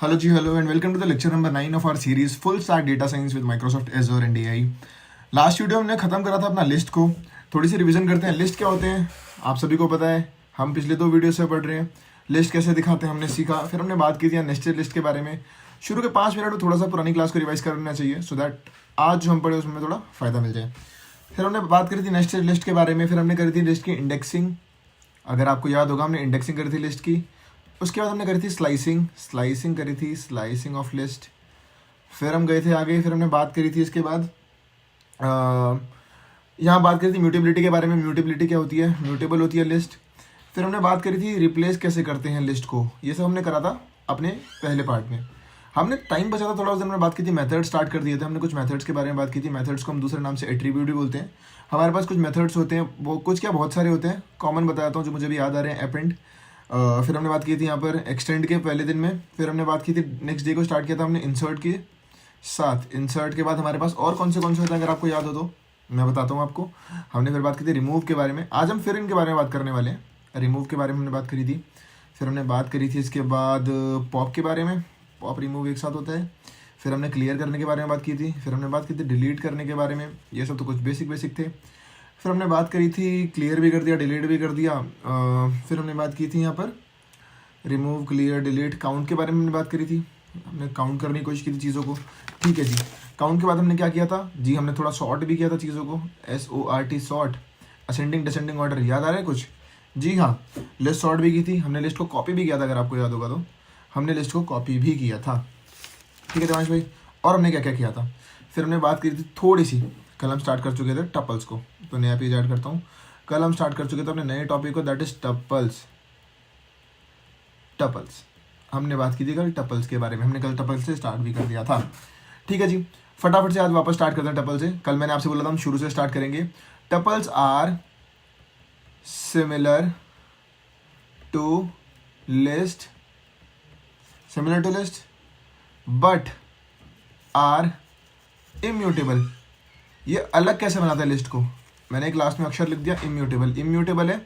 Hello ji hello and welcome to the lecture number 9 of our series Full Stack Data Science with Microsoft Azure and AI। Last video हमने खत्म करा था अपना list को। थोड़ी सी revision करते हैं। लिस्ट क्या होते हैं आप सभी को पता है, हम पिछले 2 वीडियो से पढ़ रहे हैं। लिस्ट कैसे दिखाते हैं हमने सीखा, फिर हमने बात की थी नेस्टेड लिस्ट के बारे में। शुरू के 5 मिनट में थोड़ा सा पुरानी क्लास को रिवाइज करना चाहिए सो दैट आज जो हम पढ़े उसमें थोड़ा फ़ायदा मिल जाए। फिर हमने बात करी थी नेस्टेड लिस्ट के बारे में, फिर हमने करी थी लिस्ट की इंडेक्सिंग। अगर आपको याद होगा हमने इंडेक्सिंग करी थी लिस्ट की। उसके बाद हमने करी थी स्लाइसिंग करी थी, स्लाइसिंग ऑफ लिस्ट। फिर हम गए थे आगे, फिर हमने बात करी थी इसके बाद यहाँ बात करी थी म्यूटेबिलिटी के बारे में। म्यूटेबिलिटी क्या होती है, म्यूटेबल होती है लिस्ट। फिर हमने बात करी थी रिप्लेस कैसे करते हैं लिस्ट को, ये सब हमने करा था अपने पहले पार्ट में। हमने टाइम बचा था थोड़ा, उस दिन हमने बात की थी मेथड स्टार्ट कर दिए थे हमने। कुछ मेथड्स के बारे में बात की थी। मेथड्स को हम दूसरे नाम से एट्रीब्यूट भी बोलते हैं। हमारे पास कुछ मेथड्स होते हैं, वो कुछ क्या बहुत सारे होते हैं। कॉमन बताता हूँ जो मुझे भी याद आ रहे हैं। अपेंड, फिर हमने बात की थी यहाँ पर एक्सटेंड के पहले दिन में। फिर हमने बात की थी नेक्स्ट डे को स्टार्ट किया था हमने इंसर्ट के साथ। इंसर्ट के बाद हमारे पास और कौन से होते हैं अगर आपको याद हो तो मैं बताता हूँ आपको। हमने फिर बात की थी रिमूव के बारे में। आज हम फिर इनके बारे में बात करने वाले हैं। रिमूव के बारे में हमने बात करी थी। फिर हमने बात करी थी इसके बाद पॉप के बारे में। पॉप रिमूव एक साथ होता है। फिर हमने क्लियर करने के बारे में बात की थी। फिर हमने बात की थी डिलीट करने के बारे में। ये सब तो कुछ बेसिक थे। फिर हमने बात करी थी क्लियर भी कर दिया, डिलीट भी कर दिया। फिर हमने बात की थी यहाँ पर रिमूव, क्लियर, डिलीट, काउंट के बारे में हमने बात करी थी। हमने काउंट करने की कोशिश की थी चीज़ों को। ठीक है जी। काउंट के बाद हमने क्या किया था जी, हमने थोड़ा सॉर्ट भी किया था चीज़ों को। SORT, sort, ascending descending order. याद आ रहा है कुछ? जी हाँ। लिस्ट सॉर्ट भी की थी हमने। लिस्ट को कॉपी भी किया था, अगर आपको याद होगा तो हमने लिस्ट को कॉपी भी किया था। ठीक है देवांश भाई। और हमने क्या क्या किया था, फिर हमने बात की थी थोड़ी सी। कल हम स्टार्ट कर चुके थे टपल्स को, तो नया पेज ऐड करता हूँ। कल हम स्टार्ट कर चुके थे अपने नए टॉपिक को, दैट इज टपल्स। हमने बात की थी कल टपल्स के बारे में। हमने कल टपल्स से स्टार्ट भी कर दिया था। ठीक है जी। फटाफट से आज वापस स्टार्ट करते हैं टपल से। कल मैंने आपसे बोला था हम शुरू से स्टार्ट करेंगे। Tuples are similar to list, but are immutable. ये अलग कैसे बनाता है लिस्ट को, मैंने एक लास्ट में अक्षर लिख दिया इम्यूटेबल है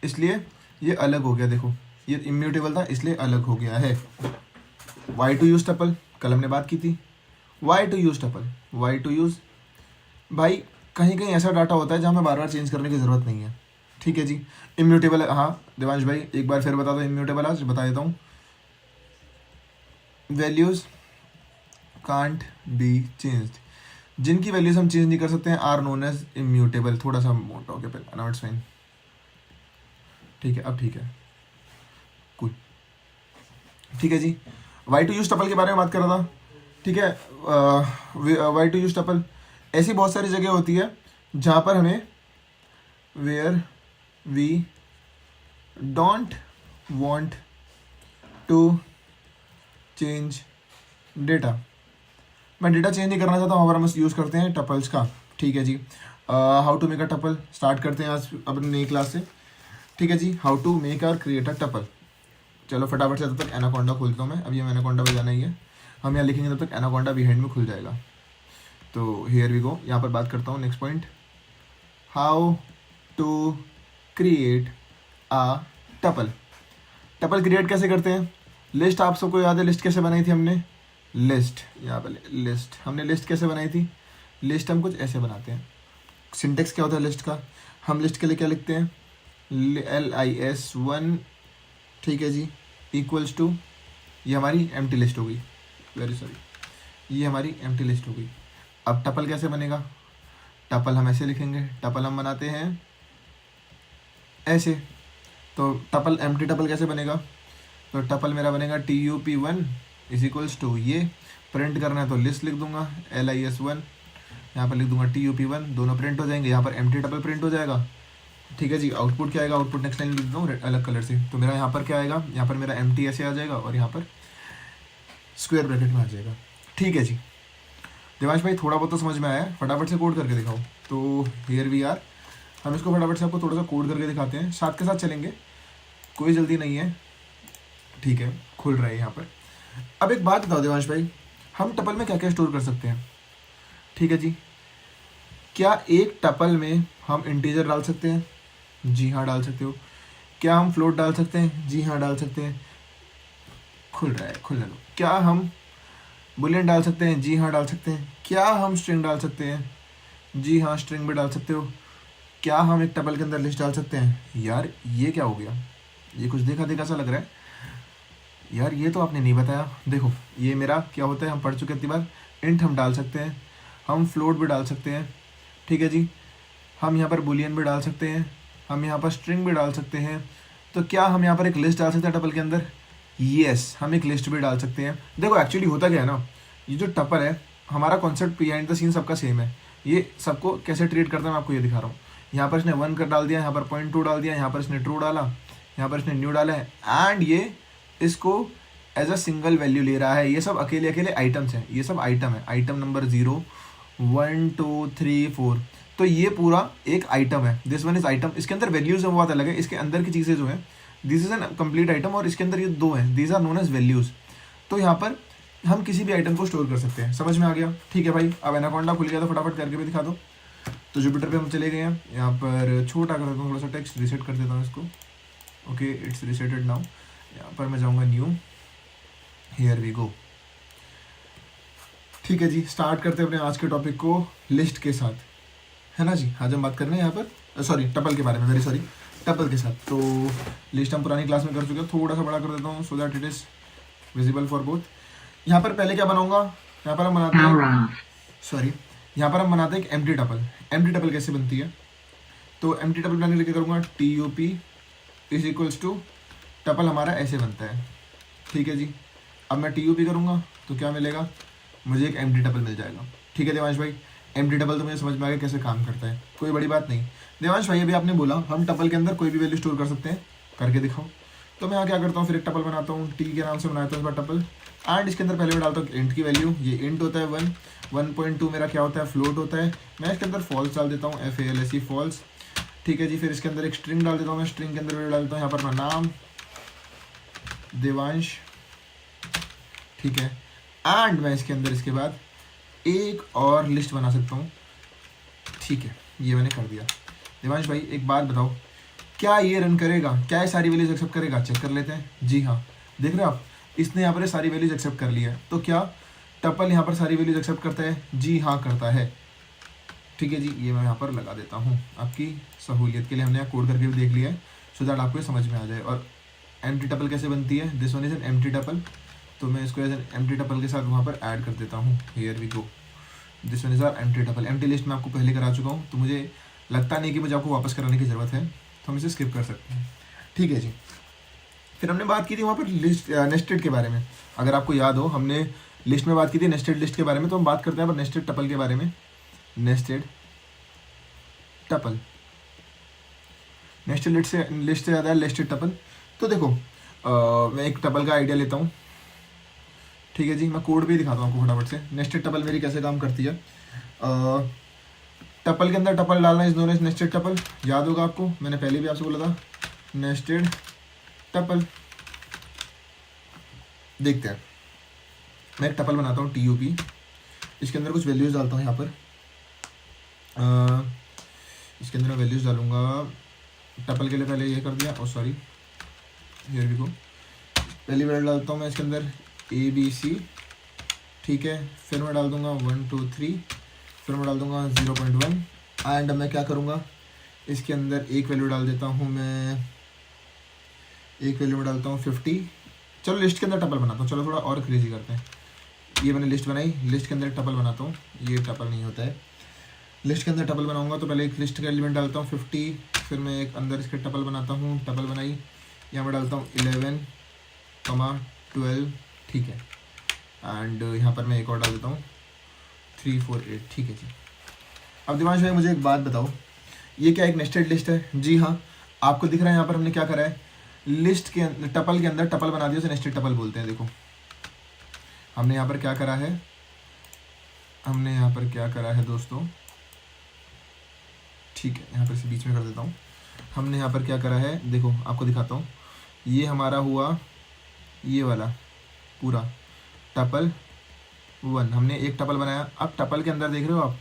इसलिए ये अलग हो गया। देखो ये इम्यूटेबल था इसलिए अलग हो गया है। वाई टू यूज टपल, कल हमने बात की थी। Why to use tuple, why to use भाई कहीं कहीं ऐसा डाटा होता है जहाँ हमें बार बार चेंज करने की ज़रूरत नहीं है। ठीक है जी। इम्यूटेबल, हाँ देवांश भाई एक बार फिर बता दो इम्यूटेबल। आज बता देता हूँ। वैल्यूज कांट बी चेंज्ड, जिनकी वैल्यूज हम चेंज नहीं कर सकते हैं आर नोन एज इम्यूटेबल। थोड़ा सा मोटा हो गया पहले, नाउ इट्स फाइन। ठीक है अब ठीक है, कूल। ठीक है जी। वाई टू यूज टपल के बारे में बात कर रहा था। ठीक है। वाई टू यूज टपल, ऐसी बहुत सारी जगह होती है जहाँ पर हमें where we don't want to change data. मैं डेटा चेंज नहीं करना चाहता हूँ, हम यूज़ करते हैं टपल्स का। ठीक है जी। How to make a tuple start करते हैं आज अपनी नई क्लास से। ठीक है जी। हाउ टू मेक और क्रिएट अ टपल। चलो फटाफट से, तब तक एनाकोंडा खोलता हूँ मैं। अभी हम एनाकोंडा बजाना ही है, हम यहाँ लिखेंगे तब तक एनाकोंडा बिहाइंड में खुल जाएगा। तो हियर वी गो। यहाँ पर बात करता हूँ next point, how to create a tuple. Tuple create कैसे करते हैं। लिस्ट आप सबको याद है, लिस्ट कैसे बनाई थी हमने। लिस्ट, यहाँ पर लिस्ट, हमने लिस्ट कैसे बनाई थी। लिस्ट हम कुछ ऐसे बनाते हैं। सिंटेक्स क्या होता है लिस्ट का, हम लिस्ट के लिए क्या लिखते हैं, LIS1। ठीक है जी। इक्वल्स टू, ये हमारी एम्प्टी लिस्ट हो गई, वेरी सॉरी, ये हमारी एम्प्टी लिस्ट हो गई। अब टपल कैसे बनेगा, टपल हम ऐसे लिखेंगे। टपल हम बनाते हैं ऐसे। तो टपल, एम्प्टी टपल कैसे बनेगा, तो टपल मेरा बनेगा TUP1 इज इक्वल्स टू, ये प्रिंट करना है तो लिस्ट लिख दूंगा LIS1, यहाँ पर लिख दूंगा TUP1, दोनों प्रिंट हो जाएंगे। यहाँ पर एम्प्टी टपल प्रिंट हो जाएगा। ठीक है जी। आउटपुट क्या आएगा, आउटपुट नेक्स्ट लाइन लिख दूँ अलग कलर से। तो मेरा यहाँ पर क्या आएगा, यहाँ पर मेरा एम्प्टी ऐसे आ जाएगा और यहाँ पर स्क्वायर ब्रैकेट में आ जाएगा। ठीक है जी। देवांश भाई थोड़ा बहुत तो समझ में आया, फटाफट से कोड करके दिखाओ। तो हियर वी आर, हम इसको फटाफट से आपको थोड़ा सा कोड करके दिखाते हैं, साथ के साथ चलेंगे, कोई जल्दी नहीं है। ठीक है, खुल रहा है यहाँ पर। अब एक बात बताओ देवांश भाई, हम टपल में क्या क्या स्टोर कर सकते हैं। ठीक है जी। क्या एक टपल में हम इंटीजर डाल सकते हैं, जी हाँ डाल सकते हो। क्या हम फ्लोट डाल सकते हैं, जी हाँ डाल सकते हैं। खुल रहा है, खुलने दो। क्या हम बुलियन डाल सकते हैं? जी हाँ डाल सकते हैं। क्या हम स्ट्रिंग डाल सकते हैं? जी हाँ स्ट्रिंग भी डाल सकते हो। क्या हम एक टपल के अंदर लिस्ट डाल सकते हैं? यार ये क्या हो गया, ये कुछ देखा देखा सा लग रहा है यार, ये तो आपने नहीं बताया। देखो ये मेरा क्या होता है, हम पढ़ चुके हैं इतनी बार। इंट हम डाल सकते हैं, हम फ्लोट भी डाल सकते हैं, ठीक है जी। हम यहाँ पर बुलियन भी डाल सकते हैं, हम यहाँ पर स्ट्रिंग भी डाल सकते हैं। तो क्या हम यहाँ पर एक लिस्ट डाल सकते हैं टपल के अंदर? यस, हम एक लिस्ट भी डाल सकते हैं। देखो एक्चुअली होता क्या है ना, ये जो टपल है हमारा कॉन्सेप्ट बिहाइंड द सीन सबका सेम है। ये सबको कैसे ट्रीट करता है मैं आपको ये दिखा रहा हूँ। यहाँ पर इसने 1 कर डाल दिया, यहाँ पर 0.2 डाल दिया, यहाँ पर इसने ट्रू डाला, यहाँ पर इसने न्यू डाला है, एंड ये इसको एज अ सिंगल वैल्यू ले रहा है। ये सब अकेले अकेले आइटम्स हैं, ये सब आइटम है। आइटम नंबर 0, 1, 2, 3, 4, तो ये पूरा एक आइटम है। This one is item. इसके अंदर वैल्यूज है वो बात अलग है, इसके अंदर की चीज़ें जो है this is an complete item, और इसके अंदर ये 2 हैं, these are known as values. तो यहाँ पर हम किसी भी आइटम को स्टोर कर सकते हैं। समझ में आ गया? ठीक है भाई, अब एनाकोंडा खुल गया तो फटाफट करके भी दिखा दो। तो जुपिटर पे हम चले गए हैं, यहाँ पर छोटा कर देता हूँ, थोड़ा सा टेक्स्ट रीसेट कर देता हूँ इसको। Okay it's reseated now. यहाँ पर मैं जाऊँगा न्यू, हियर वी गो। ठीक है जी, स्टार्ट करते हैं अपने आज के टॉपिक को लिस्ट के साथ, है ना जी। आज हम बात कर रहे हैं यहाँ पर सॉरी टपल के बारे में, वेरी सॉरी, टपल के साथ। तो लिस्ट हम पुरानी क्लास में कर चुके हैं, थोड़ा सा बड़ा कर देता हूँ so that it is visible for both. यहाँ पर पहले क्या बनाऊंगा, यहाँ पर हम बनाते हैं सॉरी यहाँ पर हम बनाते हैं एक एम्प्टी टपल। एम्प्टी टपल कैसे बनती है? तो एम्प्टी टपल बनाने के लिए करूँगा TUP is equals to tuple, हमारा ऐसे बनता है, ठीक है जी। अब मैं TUP करूँगा तो क्या मिलेगा, मुझे एक एम्प्टी टपल मिल जाएगा। ठीक है देवांश भाई, एम्प्टी टपल तो मुझे समझ में आ गया कैसे काम करता है, कोई बड़ी बात नहीं। देवांश भाई अभी आपने बोला हम टपल के अंदर कोई भी वैल्यू स्टोर कर सकते हैं, करके दिखाओ। तो मैं यहाँ क्या करता हूँ, फिर एक टपल बनाता हूँ, T के नाम से बनाता हूँ इस बार टपल, एंड इसके अंदर पहले मैं डालता हूँ इंट की वैल्यू। ये इंट होता है 1, 1.2 मेरा क्या होता है, फ्लोट होता है। मैं इसके अंदर फॉल्स डाल देता हूँ, FALSE फॉल्स, ठीक है जी। फिर इसके अंदर एक स्ट्रिंग डाल देता हूँ मैं, स्ट्रिंग के अंदर वैल्यू डालता हूँ यहाँ पर मैं नाम देवांश, ठीक है। एंड मैं इसके अंदर इसके बाद एक और लिस्ट बना सकता हूँ, ठीक है, ये मैंने कर दिया। देवांश भाई एक बात बताओ, क्या ये रन करेगा, क्या ये सारी वैल्यूज एक्सेप्ट करेगा? चेक कर लेते हैं। जी हाँ, देख रहे हो आप, इसने यहाँ पर सारी वैल्यूज एक्सेप्ट कर लिया है। तो क्या टपल यहाँ पर सारी वैल्यूज एक्सेप्ट करता है? जी हाँ करता है, ठीक है जी। ये मैं यहाँ पर लगा देता हूँ आपकी सहूलियत के लिए, हमने यहाँ कोड करके भी देख लिया है सो दैट आपको समझ में आ जाए। और एम्प्टी टपल कैसे बनती है, this one is an empty tuple, तो मैं इसको एज एन एम्प्टी टपल के साथ वहाँ पर ऐड कर देता हूँ, here we go. This one is our empty tuple. Empty list मैं आपको पहले करा चुका हूँ, तो मुझे लगता नहीं कि मुझे आपको वापस कराने की ज़रूरत है, तो हम इसे स्किप कर सकते हैं, ठीक है जी। फिर हमने बात की थी वहाँ पर लिस्ट नेस्टेड के बारे में, अगर आपको याद हो हमने लिस्ट में बात की थी नेस्टेड लिस्ट के बारे में, तो हम बात करते हैं पर नेस्टेड टपल के बारे में। नेस्टेड टपल, नेस्टेड लिस्ट से ज़्यादा है नेस्टेड टपल। तो देखो मैं एक टपल का आइडिया लेता हूँ, ठीक है जी। मैं कोड भी दिखाता हूँ आपको फटाफट से, नेस्टेड टपल मेरी कैसे काम करती है। टपल के अंदर टपल डालना is known as nested tuple, याद होगा आपको, मैंने पहले भी आपसे बोला था नेस्टेड टपल। देखते हैं, मैं एक टपल बनाता हूँ TUP, इसके अंदर कुछ वैल्यूज़ डालता हूँ यहाँ पर। इसके अंदर मैं वैल्यूज़ डालूँगा टपल के लिए, पहले ये कर दिया, और सॉरी हियर वी गो। पहली वैल्यू डालता हूँ मैं इसके अंदर ABC, ठीक है। फिर मैं डाल दूँगा 1, 2, 3, फिर मैं डाल दूँगा 0.1, एंड मैं क्या करूँगा, इसके अंदर एक वैल्यू डाल देता हूँ मैं, एक वैल्यू में डालता हूँ 50। चलो लिस्ट के अंदर टपल बनाता हूँ, चलो थोड़ा और क्रेजी करते हैं। ये मैंने लिस्ट बनाई, लिस्ट के अंदर टपल बनाता हूँ, ये टपल नहीं होता है। लिस्ट के अंदर टपल बनाऊंगा तो पहले एक लिस्ट का एलिमेंट डालता हूँ 50, फिर मैं एक अंदर इसके टपल बनाता हूँ, टपल बनाई, यहाँ पर डालता हूँ 11, 12, ठीक है। एंड यहाँ पर मैं एक और डाल देता हूँ 3, 4, 8, ठीक है जी। अब दिमाग भाई मुझे एक बात बताओ, ये क्या एक नेस्टेड लिस्ट है? जी हाँ, आपको दिख रहा है यहाँ पर हमने क्या करा है, लिस्ट के टपल के अंदर टपल बना दिया, उसे नेस्टेड टपल बोलते हैं। देखो हमने यहाँ पर क्या करा है, हमने यहाँ पर क्या करा है दोस्तों, ठीक है, यहाँ पर इसे बीच में कर देता हूँ। हमने यहाँ पर क्या करा है, देखो आपको दिखाता हूँ, ये हमारा हुआ ये वाला पूरा टपल 1, हमने एक टपल बनाया। अब टपल के अंदर देख रहे हो आप,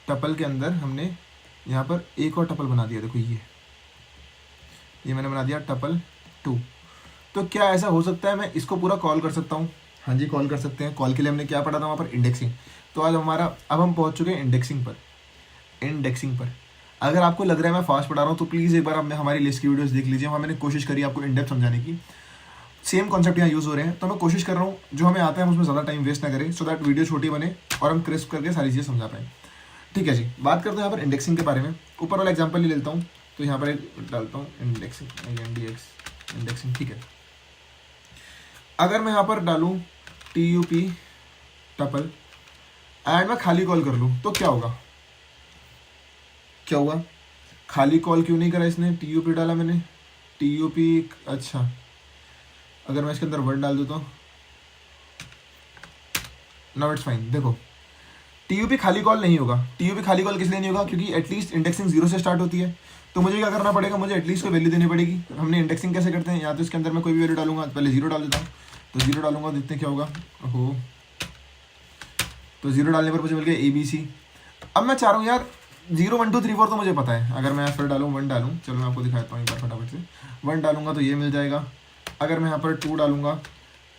टपल के अंदर हमने यहाँ पर एक और टपल बना दिया, देखो ये मैंने बना दिया टपल 2। तो क्या ऐसा हो सकता है मैं इसको पूरा कॉल कर सकता हूँ? हाँ जी, कॉल कर सकते हैं। कॉल के लिए हमने क्या पढ़ा था वहाँ पर? इंडेक्सिंग। तो आज अब हम पहुँच चुके हैं इंडेक्सिंग पर। अगर आपको लग रहा है मैं फास्ट पढ़ा रहा हूँ तो प्लीज़ एक बार आप हमारी लिस्ट की वीडियोस देख लीजिए। वहाँ मैंने कोशिश करी आपको इन डेप्थ समझाने की। सेम कॉन्सेप्ट यहाँ यूज़ हो रहे हैं, तो मैं कोशिश कर रहा हूँ जो हमें आता है हम उसमें ज़्यादा टाइम वेस्ट ना करें, सो दैट वीडियो छोटी बने और हम क्रिस्प करके सारी चीज़ें समझा पाएँ। ठीक है जी, बात करते हैं यहाँ पर इंडेक्सिंग के बारे में। ऊपर वाला एग्जाम्पल ही लेता हूँ, तो यहाँ पर एक डालता हूँ इंडेक्सिंग। ठीक है, अगर मैं यहाँ पर डालूँ TUP टपल एंड मैं खाली कॉल कर लूँ तो क्या होगा? क्या हुआ? खाली कॉल क्यों नहीं करा इसने? TUP डाला मैंने, TUP। अच्छा, अगर मैं इसके अंदर वर्ड डाल दूँ तो नाउ इट्स फाइन। देखो, TUP खाली कॉल नहीं होगा। TUP खाली कॉल किस लिए नहीं होगा? क्योंकि एटलीस्ट इंडेक्सिंग 0 से स्टार्ट होती है। तो मुझे क्या करना पड़ेगा? मुझे एटलीस्ट कोई वैल्यू देनी पड़ेगी। हमने इंडेक्सिंग कैसे करते हैं? या तो इसके अंदर मैं कोई भी वैल्यू डालूंगा, पहले 0 डाल देता हूँ, तो 0 डालूंगा, देखते हैं क्या होगा। ओहो, तो 0 डालने पर मुझे मिल गया ABC। अब मैं चाह रहा हूँ यार 0 1 2 3 4 तो मुझे पता है। अगर मैं फिर डालूँ 1 डालूँ, चलो मैं आपको दिखाता हूँ एक बार फटाफट से। 1 डालूंगा तो ये मिल जाएगा। अगर मैं यहाँ पर 2 डालूंगा,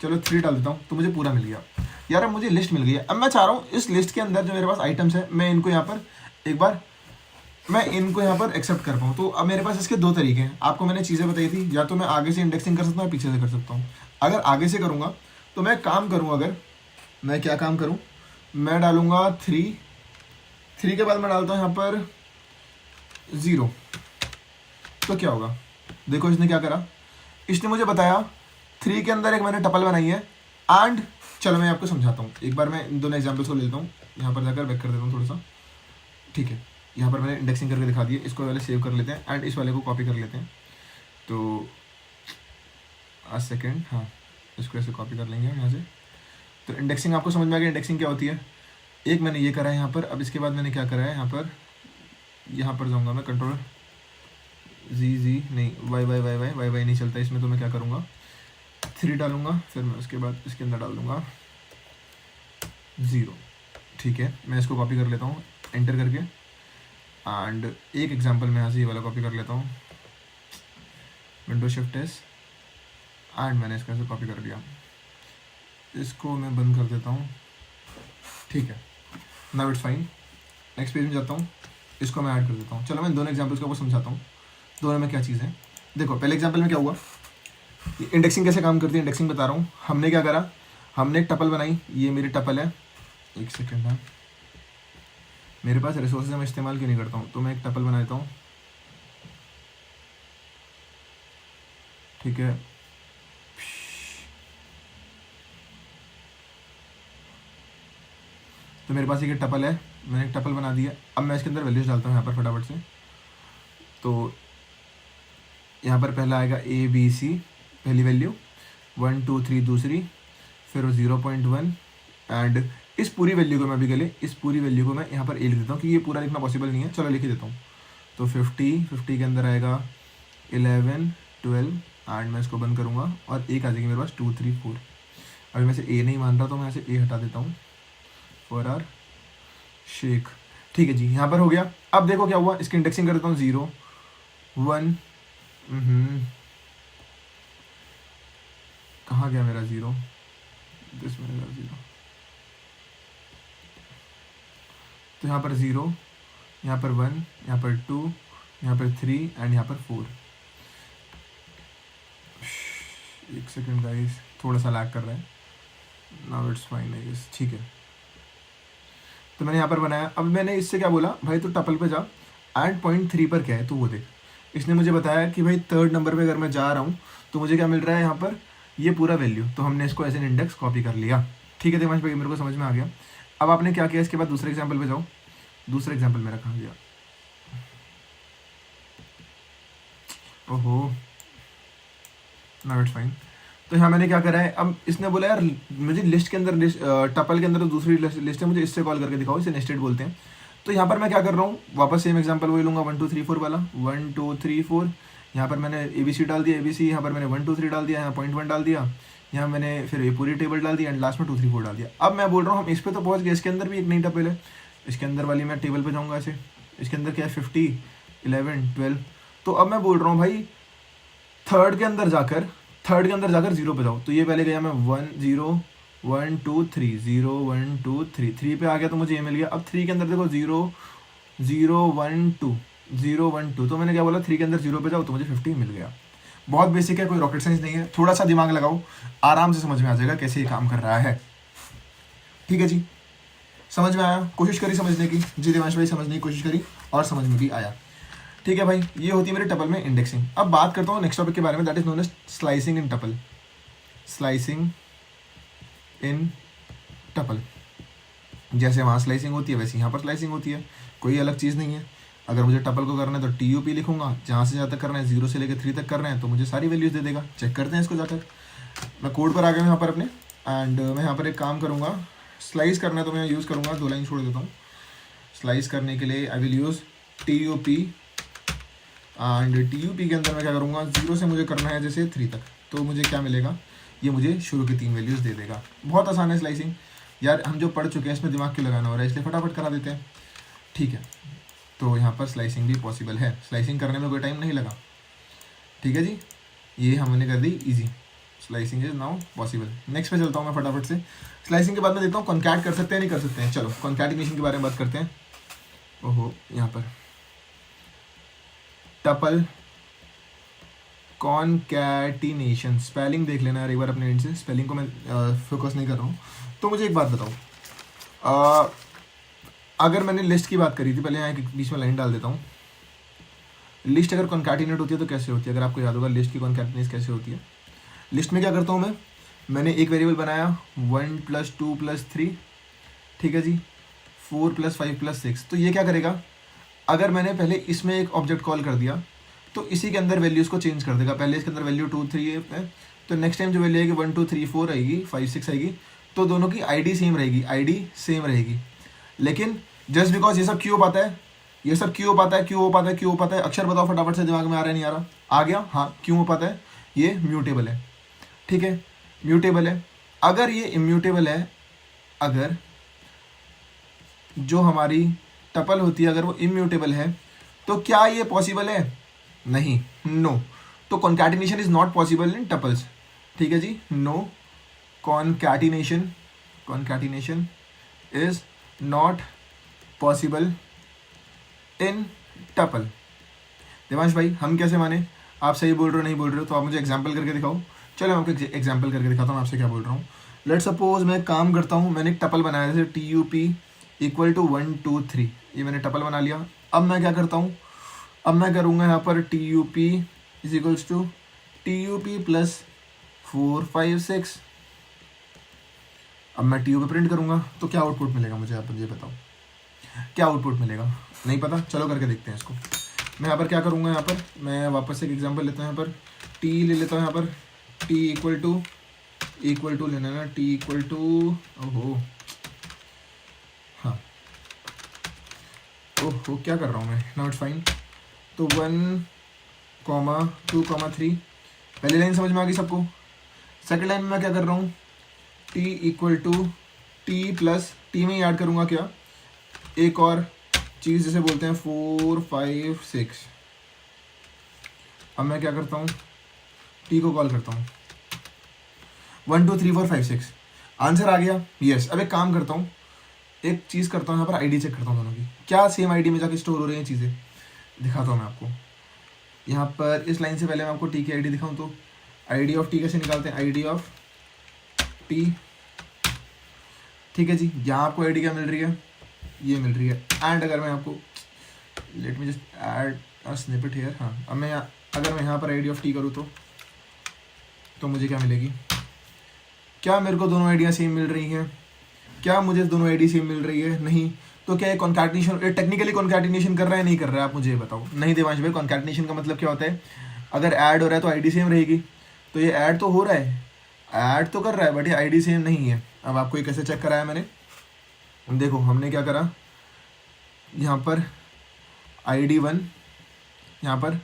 चलो 3 डाल देता हूँ, तो मुझे पूरा मिल गया। यार अब मुझे लिस्ट मिल गई है। अब मैं चाह रहा हूँ इस लिस्ट के अंदर जो मेरे पास आइटम्स है, मैं इनको यहाँ पर एक्सेप्ट कर पाऊँ। तो अब मेरे पास इसके 2 तरीके हैं। आपको मैंने चीज़ें बताई थी, या तो मैं आगे से इंडेक्सिंग कर सकता हूँ, पीछे से कर सकता हूँ। अगर आगे से करूँगा तो मैं काम करूँ, अगर मैं क्या काम करूँ, मैं डालूंगा 3 के बाद मैं डालता हूँ यहाँ पर 0। तो क्या होगा? देखो इसने क्या करा, इसने मुझे बताया 3 के अंदर एक मैंने टपल बनाई है एंड, चलो मैं आपको समझाता हूँ। एक बार मैं इन दोनों एग्जाम्पल्स को लेता हूँ, यहाँ पर जाकर बैक कर देता हूँ थोड़ा सा। ठीक है, यहाँ पर मैंने इंडेक्सिंग करके दिखा दिया। इसको पहले सेव कर लेते हैं एंड इस वाले को कॉपी कर लेते हैं। तो सेकेंड, हाँ, इसको ऐसे कॉपी कर लेंगे यहाँ से। तो इंडेक्सिंग आपको समझ में आ गया इंडेक्सिंग क्या होती है। एक मैंने ये करा है यहाँ पर। अब इसके बाद मैंने क्या करा है, यहाँ पर जाऊँगा मैं, कंट्रोल जी नहीं, वाई नहीं चलता इसमें। तो मैं क्या करूँगा, 3 डालूंगा, फिर मैं उसके बाद इसके अंदर डाल दूँगा 0। ठीक है, मैं इसको कॉपी कर लेता हूँ एंटर करके एंड एक एग्जांपल मैं यहाँ से ये वाला कॉपी कर लेता हूँ, विंडो शिफ्ट एस, एंड मैंने इसको ऐसे कॉपी कर लिया। इसको मैं बंद कर देता हूँ। ठीक है, now it's fine. Next page में जाता हूँ, इसको मैं ऐड कर देता हूँ। चलो मैं दोनों एग्जांपल्स को आपको समझाता हूँ, दोनों में क्या चीज़ है। देखो, पहले एग्जांपल में क्या हुआ, इंडेक्सिंग कैसे काम करती है, इंडेक्सिंग बता रहा हूँ। हमने क्या करा, हमने एक टपल बनाई, ये मेरी टपल है। एक सेकेंड है, मेरे पास रिसोर्सेज मैं इस्तेमाल क्यों नहीं करता हूँ, तो मैं एक टपल बना देता हूँ। ठीक है, तो मेरे पास एक टपल है, मैंने एक टपल बना दिया। अब मैं इसके अंदर वैल्यूज डालता हूँ यहाँ पर फटाफट से। तो यहाँ पर पहला आएगा ABC, पहली वैल्यू, 1 2 3 दूसरी, फिर 0.1 एंड इस पूरी वैल्यू को मैं अभी गले इस पूरी वैल्यू को मैं यहाँ पर A लिख देता हूँ, क्योंकि ये पूरा लिखना पॉसिबल नहीं है। चलो लिख ही देता हूँ। तो 50 के अंदर आएगा 11 12 एंड मैं इसको बंद करूँगा और एक आ जाएगी मेरे पास 2 3 4। अभी मैं से A नहीं मान रहा, तो मैं ऐसे A हटा देता हूँ फॉर आर शेक। ठीक है जी, यहाँ पर हो गया। अब देखो क्या हुआ, इसकी इंडेक्सिंग कर देता हूँ 0 1। कहाँ गया मेरा 0, दिस मेरा 0। तो यहाँ पर 0, यहाँ पर 1, यहाँ पर 2, यहाँ पर 3 एंड यहाँ पर 4। एक सेकेंड गाइस, थोड़ा सा लैग कर रहा है। Now it's fine I guess. ठीक है, तो मैंने यहाँ पर बनाया। अब मैंने इससे क्या बोला, भाई तो टपल पे जा एंड पॉइंट 3 पर क्या है, तो वो देख। इसने मुझे बताया कि भाई 3rd नंबर पे अगर मैं जा रहा हूँ तो मुझे क्या मिल रहा है यहाँ पर, ये पूरा वैल्यू। तो हमने इसको एज एन इंडेक्स कॉपी कर लिया। ठीक है दिमाग भाई, मेरे को समझ में आ गया। अब आपने क्या किया, इसके बाद दूसरे एग्जाम्पल पे जाओ। दूसरा एग्जाम्पल मेरा कहाँ गया, ओहो, नाउ इट्स फाइन। तो यहाँ मैंने क्या करा है, अब इसने बोला यार मुझे लिस्ट के अंदर, टपल के अंदर तो दूसरी लिस्ट है, मुझे इससे कॉल करके दिखाओ, इसे नेस्टेड बोलते हैं। तो यहाँ पर मैं क्या कर रहा हूँ, वापस सेम एग्जांपल वही लूँगा, 1 2 3 4 वाला, 1 2 3 4। यहाँ पर मैंने ABC डाल दिया, ABC, यहाँ पर मैंने 1 2 3 डाल दिया, यहाँ पॉइंट 1 डाल दिया, यहाँ मैंने फिर ये पूरी टेबल डाल दी एंड लास्ट में 2 3 4 डाल दिया। अब मैं बोल रहा हूँ हम इस पर तो पहुँच गए, इसके अंदर भी एक नई टपल है। इसके अंदर वाली मैं टेबल पर जाऊँगा ऐसे, इसके अंदर क्या है 50 11 12। तो अब मैं बोल रहा हूँ भाई 3rd के अंदर जाकर थर्ड के अंदर जाकर 0 पे जाओ, तो ये पहले गया मैं 1 0 1 2 3 0 1 2 3 3 पे आ गया तो मुझे ये मिल गया। अब 3 के अंदर देखो 0 0 1 2 0 1 2, तो मैंने क्या बोला 3 के अंदर 0 पे जाओ तो मुझे 50 मिल गया। बहुत बेसिक है, कोई रॉकेट साइंस नहीं है, थोड़ा सा दिमाग लगाओ आराम से समझ में आ जाएगा कैसे ये काम कर रहा है। ठीक है जी, समझ में आया? कोशिश करी समझने की जी देवांश भाई, समझने की कोशिश करी और समझ में भी आया। ठीक है भाई, ये होती है मेरे टपल में इंडेक्सिंग। अब बात करता हूँ नेक्स्ट टॉपिक के बारे में, that is known as slicing in tuple. Slicing in tuple, जैसे वहाँ स्लाइसिंग होती है वैसे यहाँ पर स्लाइसिंग होती है, कोई अलग चीज़ नहीं है। अगर मुझे टपल को करना है तो TUP लिखूंगा, जहाँ से जहाँ तक करना है 0 से लेकर 3 तक करना है तो मुझे सारी वैल्यूज़ दे देगा। चेक करते हैं इसको जाकर। मैं कोड पर आ गया यहाँ पर अपने, एंड मैं यहाँ पर एक काम करूँगा, स्लाइस करना है तो मैं यूज़ करूँगा, 2 लाइन छोड़ देता हूँ। स्लाइस करने के लिए I will use TUP, and TUP के अंदर मैं क्या करूँगा, 0 से मुझे करना है जैसे 3 तक, तो मुझे क्या मिलेगा, ये मुझे शुरू की 3 वैल्यूज़ दे देगा। बहुत आसान है स्लाइसिंग यार, हम जो पढ़ चुके हैं इसमें दिमाग क्यों लगाना हो रहा है, इसलिए फटाफट करा देते हैं। ठीक है, तो यहाँ पर स्लाइसिंग भी पॉसिबल है, स्लाइसिंग करने में कोई टाइम नहीं लगा। ठीक है जी, ये हमने कर दी easy, slicing is now possible. Next पे चलता हूँ मैं फटाफट से। स्लाइसिंग के बाद में देखता हूँ कॉन्कैट कर सकते हैं नहीं कर सकते हैं। चलो कॉन्कैटिनेशन के बारे में बात करते हैं। ओहो, यहाँ पर टपल कॉन्कैटिनेशन, स्पेलिंग देख लेना यार एक बार अपने एंड से, स्पेलिंग को मैं फोकस नहीं कर रहा हूँ। तो मुझे एक बात बताओ, अगर मैंने लिस्ट की बात करी थी, पहले यहाँ एक बीच में लाइन डाल देता हूँ। लिस्ट अगर कॉन्कैटिनेट होती है तो कैसे होती है, अगर आपको याद होगा लिस्ट की कॉन्कैटिनेशन कैसे होती है। लिस्ट में क्या करता हूँ मैंने एक वेरिएबल बनाया 1 + 2 + 3, ठीक है जी, 4 + 5 + 6। तो ये क्या करेगा, अगर मैंने पहले इसमें एक ऑब्जेक्ट कॉल कर दिया तो इसी के अंदर वैल्यूज़ को चेंज कर देगा। पहले इसके अंदर वैल्यू 2 3 है, तो नेक्स्ट टाइम जो वैल्यू आएगी 1 2 3 4 आएगी, 5 6 आएगी, तो दोनों की ID सेम रहेगी, ID सेम रहेगी। लेकिन जस्ट बिकॉज ये सब क्यों हो पाता है, ये सब क्यों हो पाता है, क्यों हो पाता है, क्यों हो पाता है, अक्षर बताओ फटाफट से, दिमाग में आ रहा है नहीं आ रहा, आ गया, हाँ क्यों हो पाता है, ये म्यूटेबल है। ठीक है, म्यूटेबल है। अगर ये इम्यूटेबल है, अगर जो हमारी टपल होती है अगर वो इम्यूटेबल है, तो क्या ये पॉसिबल है, नहीं, नो। तो concatenation is not possible in tuples. ठीक है जी, no concatenation, concatenation is not possible in tuple. Devansh भाई हम कैसे माने, आप सही बोल रहे हो नहीं बोल रहे हो, तो आप मुझे एग्जाम्पल करके दिखाओ। चलो मैं आपको एग्जाम्पल करके दिखाता हूँ आपसे क्या बोल रहा हूँ। लेट सपोज मैं काम करता हूँ, मैंने एक टपल बनाया जैसे TUP = 1 2 3, ये मैंने टपल बना लिया। अब मैं क्या करता हूँ, अब मैं करूँगा यहाँ पर TUP = TUP + 4 5 6। अब मैं TUP प्रिंट करूँगा तो क्या आउटपुट मिलेगा मुझे, आप मुझे बताओ क्या आउटपुट मिलेगा, नहीं पता, चलो करके देखते हैं इसको। मैं यहाँ पर क्या करूँगा, यहाँ पर मैं वापस एक एग्जांपल लेता हूँ, यहाँ पर T ले लेता हूँ, यहाँ पर T इक्वल टू लेना है ना, T = ओहो हाँ, ओहो क्या कर रहा हूँ मैं, नॉट फाइन। तो 1 2 3, पहली लाइन समझ में आ गई सबको। सेकेंड लाइन में मैं क्या कर रहा हूँ, T = T + T में ऐड करूँगा क्या, एक और चीज़ जिसे बोलते हैं 4 5 6। अब मैं क्या करता हूँ, T को कॉल करता हूँ, 1 2 3 4 5 6, आंसर आ गया, यस। अब एक काम करता हूँ, एक चीज़ करता हूँ, यहाँ पर ID चेक करता हूँ दोनों की, क्या सेम ID में जाके स्टोर हो रही हैं चीज़ें, दिखाता हूँ मैं आपको। यहाँ पर इस लाइन से पहले मैं आपको T की ID दिखाऊँ तो ID ऑफ T कैसे निकालते हैं, ID ऑफ T, ठीक है जी। यहाँ आपको ID क्या मिल रही है, ये मिल रही है। एंड अगर मैं आपको, let me just add a snippet here, हाँ अब मैं अगर मैं यहाँ पर ID ऑफ T करूँ तो मुझे क्या मिलेगी, क्या मेरे को दोनों आइडिया सेम मिल रही हैं, क्या मुझे दोनों ID सेम मिल रही है, नहीं। तो क्या ये कॉन्कैटिनेशन, ये टेक्निकली कॉन्कैटिनेशन कर रहा है नहीं कर रहा है, आप मुझे बताओ। नहीं देवांश भाई, कॉन्कैटिनेशन का मतलब क्या होता है, अगर ऐड हो रहा है तो ID सेम रहेगी, तो ये ऐड तो हो रहा है, ऐड तो कर रहा है, बट ये ID सेम नहीं है। अब आपको ये कैसे चेक कराया मैंने, देखो हमने क्या करा, यहाँ पर ID1, यहाँ पर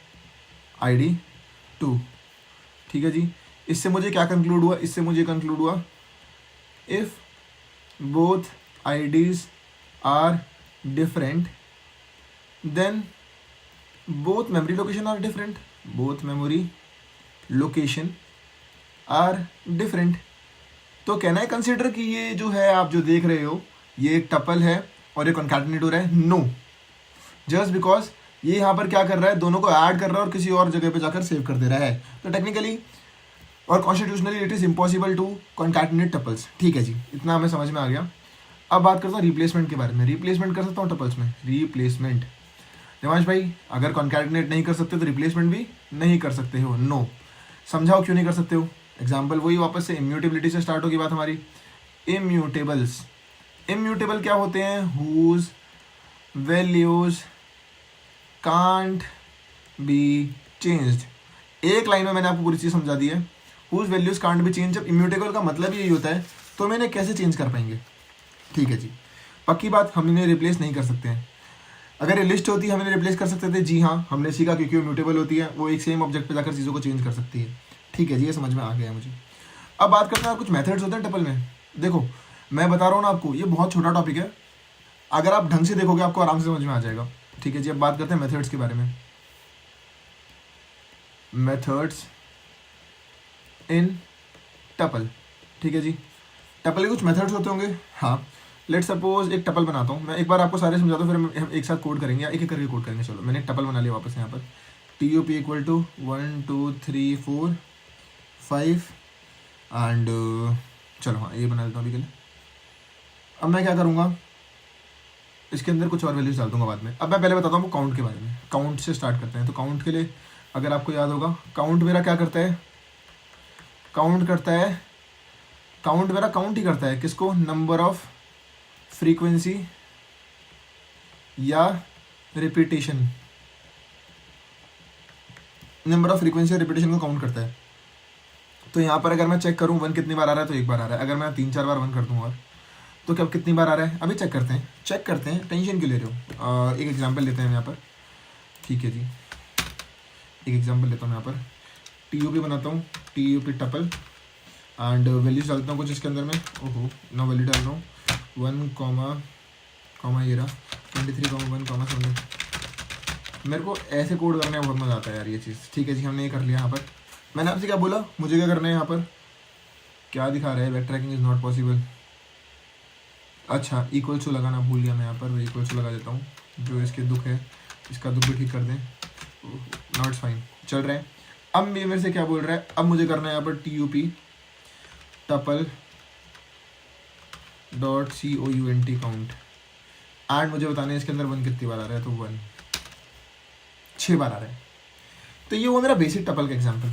ID2, ठीक है जी। इससे मुझे क्या कंक्लूड हुआ, इससे मुझे कंक्लूड हुआ, if both IDs are different then both memory location are different, both memory location are different. तो कहना है कंसिडर कि ये जो है आप जो देख रहे हो ये एक टपल है और ये कॉन्कैटिनेटर है। नो, जस्ट बिकॉज ये यहाँ पर क्या कर रहा है, दोनों को ऐड कर रहा है और किसी और जगह पे जाकर सेव कर दे रहा है। तो टेक्निकली और constitutionally it is impossible to concatenate tuples. ठीक है जी, इतना हमें समझ में आ गया। अब बात करता हूँ रिप्लेसमेंट के बारे में। रिप्लेसमेंट कर सकता हूँ टपल्स में, रिप्लेसमेंट। देवांश भाई अगर कॉन्कैटिनेट नहीं कर सकते तो रिप्लेसमेंट भी नहीं कर सकते हो। नो, समझाओ क्यों नहीं कर सकते हो। एग्जाम्पल वही वापस से इम्यूटेबिलिटी से स्टार्ट होगी बात हमारी। इम्यूटेबल्स, इम्यूटेबल क्या होते हैं, whose values can't be changed. एक लाइन में मैंने आपको पूरी चीज़ समझा दी है। Whose values can't be change, जब इम्यूटेबल का मतलब यही होता है तो हम इन्हें कैसे चेंज कर पाएंगे। ठीक है जी, पक्की बात, हम इन्हें रिप्लेस नहीं कर सकते हैं। अगर ये लिस्ट होती हम इन्हें रिप्लेस कर सकते थे, जी हाँ, हमने सीखा क्योंकि वो म्यूटेबल होती है, वो एक सेम ऑब्जेक्ट पे जाकर चीज़ों को चेंज कर सकती है। ठीक है जी, ये समझ में आ गया मुझे। अब बात करते हैं कुछ मेथड्स होते हैं टपल में। देखो मैं बता रहा हूँ ना आपको, ये बहुत छोटा टॉपिक है, अगर आप ढंग से देखोगे आपको आराम से समझ में आ जाएगा। ठीक है जी, अब बात करते हैं मेथड्स के बारे में। Methods in tuple. ठीक है जी, टपल के कुछ मेथड्स होते होंगे। हाँ, लेट सपोज एक टपल बनाता हूँ मैं, एक बार आपको सारे समझाता हूँ, फिर हम एक साथ कोड करेंगे या एक एक करके कोड करेंगे। चलो मैंने एक टपल बना लिया वापस यहाँ पर, TUP इक्वल टू 1 2 3 4 5 एंड चलो हाँ ये बना लेता हूँ अभी के लिए। अब मैं क्या करूँगा, इसके अंदर कुछ और वैल्यूज डाल दूंगा बाद में। अब मैं पहले बताता हूँ काउंट के बारे में। काउंट से स्टार्ट करते हैं। तो काउंट के लिए अगर आपको याद होगा, काउंट मेरा क्या करता है, काउंट करता है, काउंट मेरा काउंट ही करता है किसको, नंबर ऑफ फ्रीक्वेंसी या रिपीटेशन, नंबर ऑफ फ्रीक्वेंसी और रिपीटेशन को काउंट करता है। तो यहाँ पर अगर मैं चेक करूँ 1 कितनी बार आ रहा है तो एक बार आ रहा है। अगर मैं 3 4 बार 1 कर दूँ और तो क्या कितनी बार आ रहा है, अभी चेक करते हैं, टेंशन क्यों ले रहे हो। एक एग्जांपल लेते हैं यहाँ पर। ठीक है जी, एक एग्जांपल लेता हूँ यहाँ पर, TUP बनाता हूँ, TUP टपल एंड वैल्यूज डालता हूँ कुछ इसके अंदर में। ओहो, नो वैल्यू डाल रहा हूँ, 1 कॉमा ये रहा 23,1,7। मेरे को ऐसे कोड करने में बहुत मज़ा आता है यार ये चीज़। ठीक है जी, हमने ये कर लिया। यहाँ पर मैंने आपसे क्या बोला, मुझे क्या करना है, यहाँ पर क्या दिखा रहा है, back tracking is not possible. अच्छा, इक्वल्स टू लगाना भूल गया मैं, यहाँ पर वो इक्वल्स टू लगा देता हूँ। जो इसके दुख है इसका दुख भी ठीक कर दें। नॉट फाइन, चल रहे हैं। अब ये मेरे से क्या बोल रहा है, अब मुझे करना है यहाँ पर TUP tuple .count count and मुझे बताना है इसके अंदर 1 कितनी बार आ रहा है। तो 1 6 बार आ रहा है। तो ये वो मेरा बेसिक टपल का एग्जाम्पल,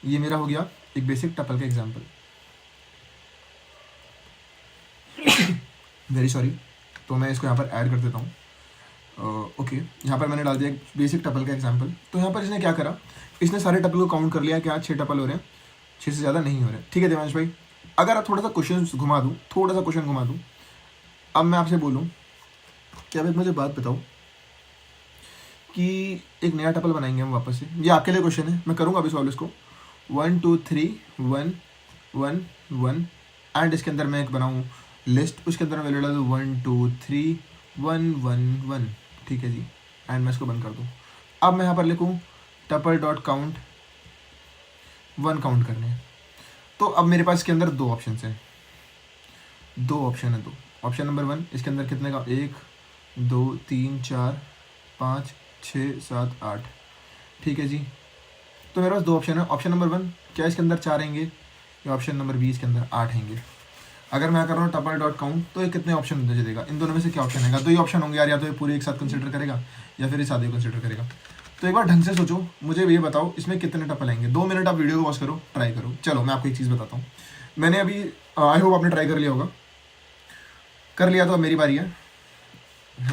ये मेरा हो गया एक बेसिक टपल का एग्जाम्पल। वेरी सॉरी, तो मैं इसको यहाँ पर ऐड कर देता हूँ। ओके, यहाँ पर मैंने डाल दिया एक बेसिक टपल का एग्जाम्पल। तो यहाँ पर इसने क्या करा, इसने सारे टपल को काउंट कर लिया कि आज 6 टपल हो रहे हैं, 6 से ज़्यादा नहीं हो रहे। ठीक है देवांश भाई, अगर आप थोड़ा सा क्वेश्चन घुमा दूँ, अब मैं आपसे बोलूँ कि अब एक मुझे बात बताओ कि एक नया टपल बनाएंगे हम वापस से, ये आपके लिए क्वेश्चन है, मैं करूँगा अभी सॉल्व इसको। 1 2 3 1 1 1 एंड इसके अंदर मैं एक बनाऊँ लिस्ट, उसके अंदर वैल्यू डाल दूँ 1 2 3 1 1 1। ठीक है जी, एंड मैं इसको बंद कर दूँ। अब मैं यहाँ पर लिखूँ टपल.count 1 काउंट करने हैं। तो अब मेरे पास इसके अंदर 2 ऑप्शन हैं, 2 ऑप्शन है। ऑप्शन नंबर 1, इसके अंदर कितने का, 1 2 3 4 5 6 7 8। ठीक है जी, तो मेरे पास 2 ऑप्शन है। ऑप्शन नंबर 1 क्या इसके अंदर 4 आएंगे, या ऑप्शन नंबर बी इसके अंदर 8 आएंगे। अगर मैं कर रहा हूँ टपल.count तो ये कितने ऑप्शन मुझे देगा, इन दोनों में से क्या ऑप्शन आएगा। 2 ही ऑप्शन होंगे यार, या तो ये पूरे एक साथ कंसिडर करेगा या फिर इस आधे को कंसिडर करेगा। तो एक बार ढंग से सोचो, मुझे ये बताओ इसमें कितने टपल आएंगे। 2 मिनट आप वीडियो को वॉच करो, ट्राई करो। चलो मैं आपको एक चीज़ बताता हूँ, मैंने अभी आई होप आपने ट्राई कर लिया होगा, कर लिया तो अब मेरी बारी है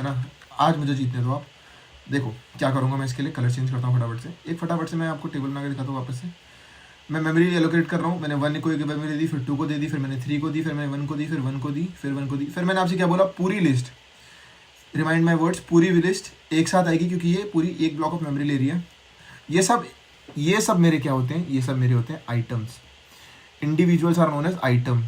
ना। आज मुझे जीतने दो आप। देखो क्या करूँगा मैं, इसके लिए कलर चेंज करता हूँ फटाफट से मैं आपको टेबल बना के दिखाता हूँ वापस से। मैं मेमोरी एलोकेट कर रहा हूँ, मैंने 1 को एक मेमोरी दी, फिर 2 को दे दी, फिर मैंने 3 को दी, फिर मैंने 1 को दी, फिर 1 को दी, फिर 1 को दी, फिर मैंने आपसे क्या बोला, पूरी लिस्ट, रिमाइंड माई वर्ड्स, पूरी लिस्ट एक साथ आएगी क्योंकि ये पूरी एक ब्लॉक ऑफ मेमोरी ले रही है। ये सब मेरे क्या होते हैं, ये सब मेरे होते हैं items. Individuals are known as item,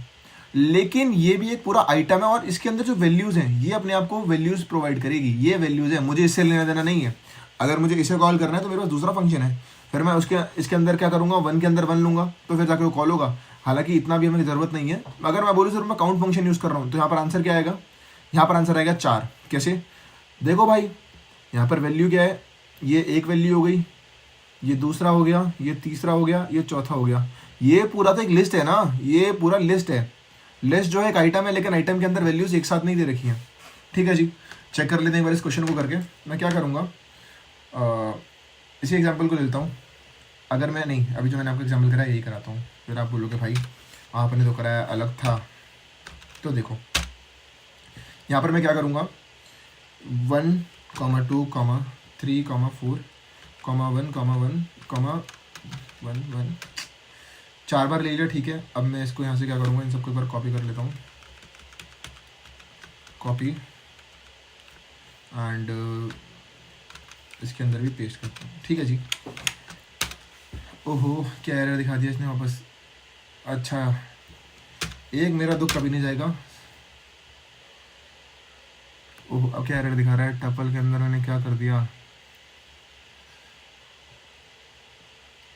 लेकिन ये भी एक पूरा आइटम है और इसके अंदर जो वैल्यूज़ हैं ये अपने आप को वैल्यूज़ प्रोवाइड करेगी। ये वैल्यूज़ है, मुझे इससे लेना देना नहीं है। अगर मुझे इसे कॉल करना है तो मेरे पास दूसरा फंक्शन है, फिर मैं उसके इसके अंदर क्या करूँगा, 1 के अंदर 1 लूँगा तो फिर जाकर वो कॉल होगा। हालांकि इतना भी हमें ज़रूरत नहीं है। अगर मैं बोलूँ सर मैं काउंट फंक्शन यूज़ कर रहा हूँ तो यहाँ पर आंसर क्या आएगा, यहाँ पर आंसर आएगा 4। कैसे, देखो भाई यहाँ पर वैल्यू क्या है, ये एक वैल्यू हो गई, ये दूसरा हो गया, ये तीसरा हो गया, ये चौथा हो गया। ये पूरा तो एक लिस्ट है ना, ये पूरा लिस्ट है। लिस्ट जो है एक आइटम है, लेकिन आइटम के अंदर वैल्यूज एक साथ नहीं दे रखी है। ठीक है जी, चेक कर लेते हैं एक बार इस क्वेश्चन को करके। मैं क्या करूँगा, इसी एग्जाम्पल को लेता हूँ। अगर मैं नहीं, अभी जो मैंने आपको एग्जाम्पल कराया यही कराता हूँ, फिर आप बोलोगे भाई आपने तो कराया अलग था। तो देखो यहाँ पर मैं क्या करूँगा, 1, 2, 3, 4, 1, 1, 1 4 बार ले लिया। ठीक है, अब मैं इसको यहाँ से क्या करूँगा, इन सबको एक बार कॉपी कर लेता हूँ, कॉपी एंड इसके अंदर भी पेस्ट करता हूँ। ठीक है जी। ओहो, क्या एरर दिखा दिया इसने वापस। अच्छा, एक मेरा दुख कभी नहीं जाएगा। ओह, अब क्या एरर दिखा रहा है, टपल के अंदर मैंने क्या कर दिया,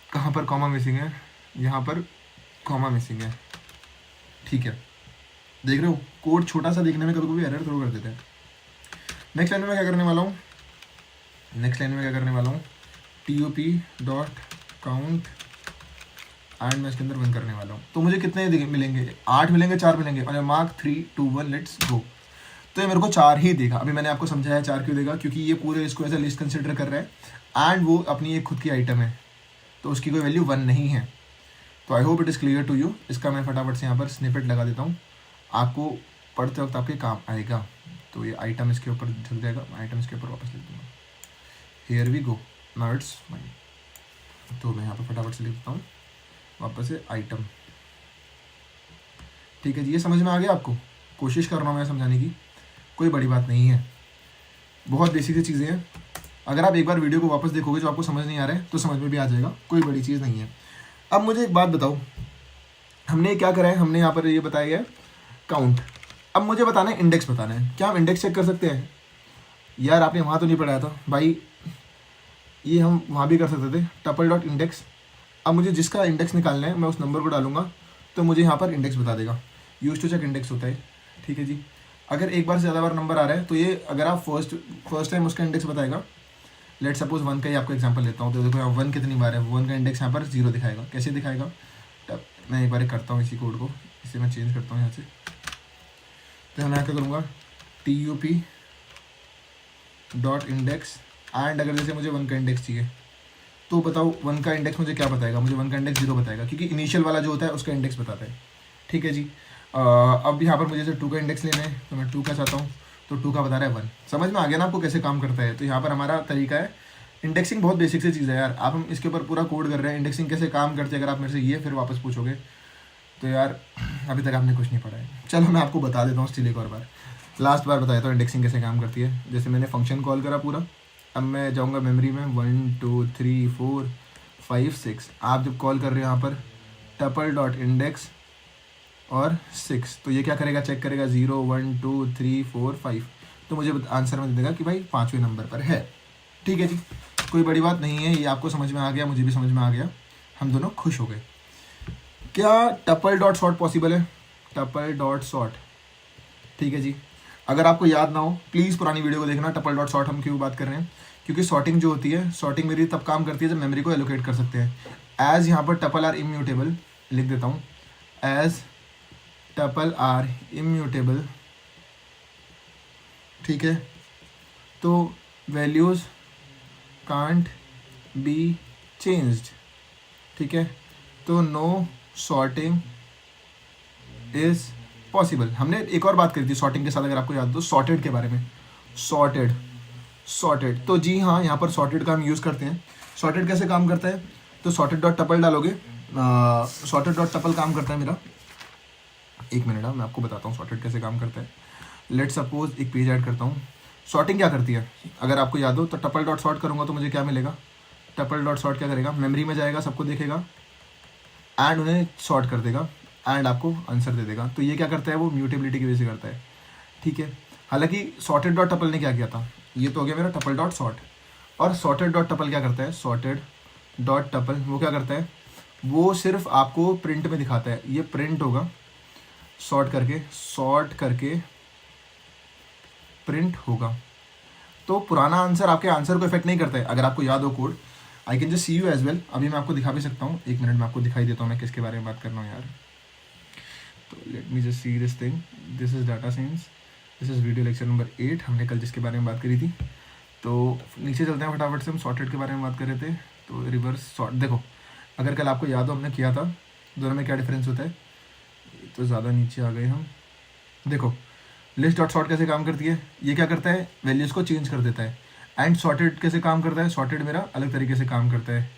कहाँ पर कॉमा मिसिंग है, यहाँ पर कॉमा मिसिंग है। ठीक है, देख रहे हो कोड छोटा सा दिखने में कभी कभी एरर थ्रो कर देता है। नेक्स्ट लाइन में क्या करने वाला हूँ, tup .count एंड मैं इसके अंदर 1 करने वाला हूँ। तो मुझे कितने मिलेंगे, 8 मिलेंगे, 4 मिलेंगे, और मार्क 3, 2, 1 लेट्स गो। तो ये मेरे को 4 ही देगा। अभी मैंने आपको समझाया 4 क्यों देगा, क्योंकि ये पूरे इसको एज अ लिस्ट कंसिडर कर रहा है एंड वो अपनी एक खुद की आइटम है, तो उसकी कोई वैल्यू 1 नहीं है। तो I hope it is clear to you. इसका मैं फटाफट से यहाँ पर स्निपेट लगा देता हूँ, आपको पढ़ते वक्त आपके काम आएगा। तो ये आइटम इसके ऊपर झुक जाएगा, आइटम इसके ऊपर वापस लिख दूँगा। Here we go, now it's fine. तो मैं यहाँ पर फटाफट से लिख देता हूँ वापस से आइटम। ठीक है जी, ये समझ में आ गया आपको। कोशिश कर रहा हूँ मैं समझाने की, कोई बड़ी बात नहीं है, बहुत बेसिक सी चीज़ें हैं। अगर आप एक बार वीडियो को वापस देखोगे जो आपको समझ नहीं आ रहा है तो समझ में भी आ जाएगा, कोई बड़ी चीज़ नहीं है। अब मुझे एक बात बताओ, हमने क्या करा है, हमने यहाँ पर ये बताया गया काउंट। अब मुझे बताना है इंडेक्स बताना है। क्या हम इंडेक्स चेक कर सकते हैं? यार आपने वहाँ तो नहीं पढ़ाया था भाई, ये हम वहाँ भी कर सकते थे, टपल डॉट इंडेक्स। अब मुझे जिसका इंडेक्स निकालना है मैं उस नंबर को डालूंगा तो मुझे यहाँ पर इंडेक्स बता देगा। यूज टू चेक इंडेक्स होता है। ठीक है जी, अगर एक बार से ज़्यादा बार नंबर आ रहा है तो ये अगर आप फर्स्ट टाइम उसका इंडेक्स बताएगा। लेट सपोज 1 का ही आपको एग्जांपल लेता हूँ। तो देखो यहाँ 1 कितनी बार है, 1 का इंडेक्स यहाँ पर 0 दिखाएगा। कैसे दिखाएगा, तब मैं एक बार करता हूँ इसी कोड को, इसे मैं चेंज करता हूँ यहाँ से। तो मैं क्या करूँगा, tup डॉट इंडेक्स एंड अगर जैसे मुझे 1 का इंडेक्स चाहिए तो बताओ 1 का इंडेक्स मुझे क्या बताएगा, मुझे 1 का इंडेक्स 0 बताएगा, क्योंकि इनिशियल वाला जो होता है उसका इंडेक्स बताता है। ठीक है जी। अब यहाँ पर मुझे से 2 का इंडेक्स लेना है तो मैं 2 का चाहता हूँ, तो 2 का बता रहा है 1। समझ में आ गया ना आपको कैसे काम करता है। तो यहाँ पर हमारा तरीका है, इंडेक्सिंग बहुत बेसिक सी चीज़ है यार। आप हम इसके ऊपर पूरा कोड कर रहे हैं, इंडेक्सिंग कैसे काम करते हैं। अगर आप मेरे से ये फिर वापस पूछोगे तो यार अभी तक आपने कुछ नहीं पढ़ा है। चलो मैं आपको बता देता हूँ स्टिल एक और बार, लास्ट बार बताया था इंडेक्सिंग कैसे काम करती है। जैसे मैंने फंक्शन कॉल करा पूरा, अब मैं जाऊँगा मेमोरी में 1 2 3 4 5 6। आप जब कॉल कर रहे हो यहाँ पर टपल डॉट इंडेक्स और 6, तो ये क्या करेगा, चेक करेगा 0 1 2 3 4 5, तो मुझे आंसर में दे देगा कि भाई 5वें नंबर पर है। ठीक है जी, कोई बड़ी बात नहीं है। ये आपको समझ में आ गया, मुझे भी समझ में आ गया, हम दोनों खुश हो गए। क्या टपल डॉट सॉर्ट पॉसिबल है? टपल डॉट सॉर्ट, ठीक है जी। अगर आपको याद ना हो प्लीज़ पुरानी वीडियो को देखना। टपल डॉट सॉर्ट हम क्यों बात कर रहे हैं, क्योंकि सॉर्टिंग जो होती है, सॉर्टिंग मेरी तब काम करती है जब मेमोरी को एलोकेट कर सकते हैं। एज यहाँ पर टपल आर इम्यूटेबल लिख देता हूँ, एज टपल आर इम्यूटेबल। ठीक है, तो वैल्यूज़ कांट बी चेंज्ड। ठीक है, तो नो सॉर्टिंग इज पॉसिबल। हमने एक और बात करी थी सॉर्टिंग के साथ, अगर आपको याद हो, सॉर्टेड के बारे में। सॉर्टेड तो जी हाँ, यहाँ पर सॉर्टेड का हम यूज़ करते हैं। सॉर्टेड कैसे काम करता है, तो सॉर्टेड डॉट टपल डालोगे, सॉर्टेड डॉट टपल काम करता है मेरा, एक मिनट मैं आपको बताता हूँ सॉर्टेड कैसे काम करता है। लेट सपोज एक पेज ऐड करता हूँ। सॉर्टिंग क्या करती है अगर आपको याद हो, तो टपल डॉट सॉर्ट करूँगा तो मुझे क्या मिलेगा, टपल डॉट सॉर्ट क्या करेगा, मेमोरी में जाएगा, सबको देखेगा एंड उन्हें सॉर्ट कर देगा एंड आपको आंसर दे देगा। तो ये क्या करता है, वो म्यूटेबिलिटी की वजह से करता है। ठीक है, हालांकि सॉर्टेड डॉट टपल ने क्या किया था, ये तो हो गया मेरा टपल डॉट सॉर्ट। और सॉर्टेड डॉट टपल क्या करता है, सॉर्टेड डॉट टपल वो क्या करता है, वो सिर्फ आपको प्रिंट में दिखाता है, ये प्रिंट होगा, सॉर्ट करके प्रिंट होगा। तो पुराना आंसर आपके आंसर को इफेक्ट नहीं करता है अगर आपको याद हो code. I can just see you as well, अभी मैं आपको दिखा भी सकता हूँ, 1 मिनट में आपको दिखाई देता हूँ मैं किसके बारे में बात कर रहा हूँ यार। तो let me just see this thing, this is data science, this is video lecture number 8, हमने कल जिसके बारे में बात करी थी। तो नीचे चलते हैं फटाफट से, हम सॉर्टेड के बारे में बात कर रहे थे। तो रिवर्स सॉर्ट, देखो अगर कल आपको याद हो हमने किया था, दोनों में क्या डिफरेंस होता है। तो ज़्यादा नीचे आ गए हम, देखो लिस्ट डॉट सॉर्ट कैसे काम करती है, ये क्या करता है, वैल्यूज़ को चेंज कर देता है। एंड सॉर्टेड कैसे काम करता है, सॉर्टेड मेरा अलग तरीके से काम करता है।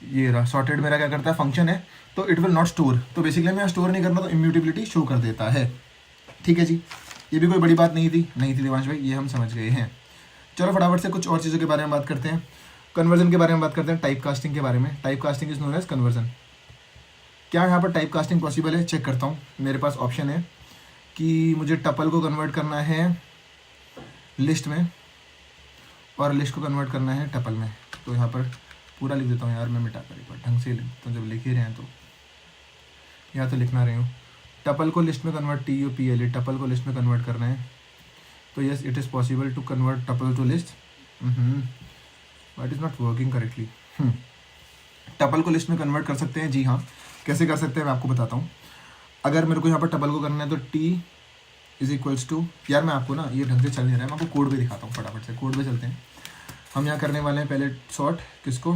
ये रहा सॉर्टेड मेरा क्या करता है, फंक्शन है, तो इट विल नॉट स्टोर, तो बेसिकली मैं स्टोर नहीं करना, तो इम्यूटेबिलिटी शो कर देता है। ठीक है जी, ये भी कोई बड़ी बात नहीं थी देवांश भाई, ये हम समझ गए हैं। चलो फटाफट से कुछ और चीज़ों के बारे में बात करते हैं। कन्वर्जन के बारे में बात करते हैं, टाइप कास्टिंग के बारे में। Type casting is known as conversion. क्या यहाँ पर टाइप कास्टिंग पॉसिबल है, चेक करता हूँ। मेरे पास ऑप्शन है कि मुझे टपल को कन्वर्ट करना है लिस्ट में और लिस्ट को कन्वर्ट करना है टपल में। तो यहाँ पर पूरा लिख देता हूँ यार, मैं मिटा कर एक बार ढंग से लिखता हूँ, जब लिख ही रहे हैं तो यहाँ तो लिखना रही हूँ। टपल को लिस्ट में कन्वर्ट, TUPL, टपल को लिस्ट में कन्वर्ट करना है। तो yes it is possible to convert tuple to list, but is not working correctly. Tuple को लिस्ट में कन्वर्ट कर सकते हैं, जी हाँ। कैसे कर सकते हैं मैं आपको बताता हूँ। अगर मेरे को यहाँ पर टपल को करना है तो T इज इक्वल्स टू, यार मैं आपको ना ये ढंग से चल नहीं रहा है, मैं आपको कोड पे दिखाता हूँ। फटाफट से कोड पे चलते हैं। हम यहाँ करने वाले हैं पहले सॉर्ट किसको,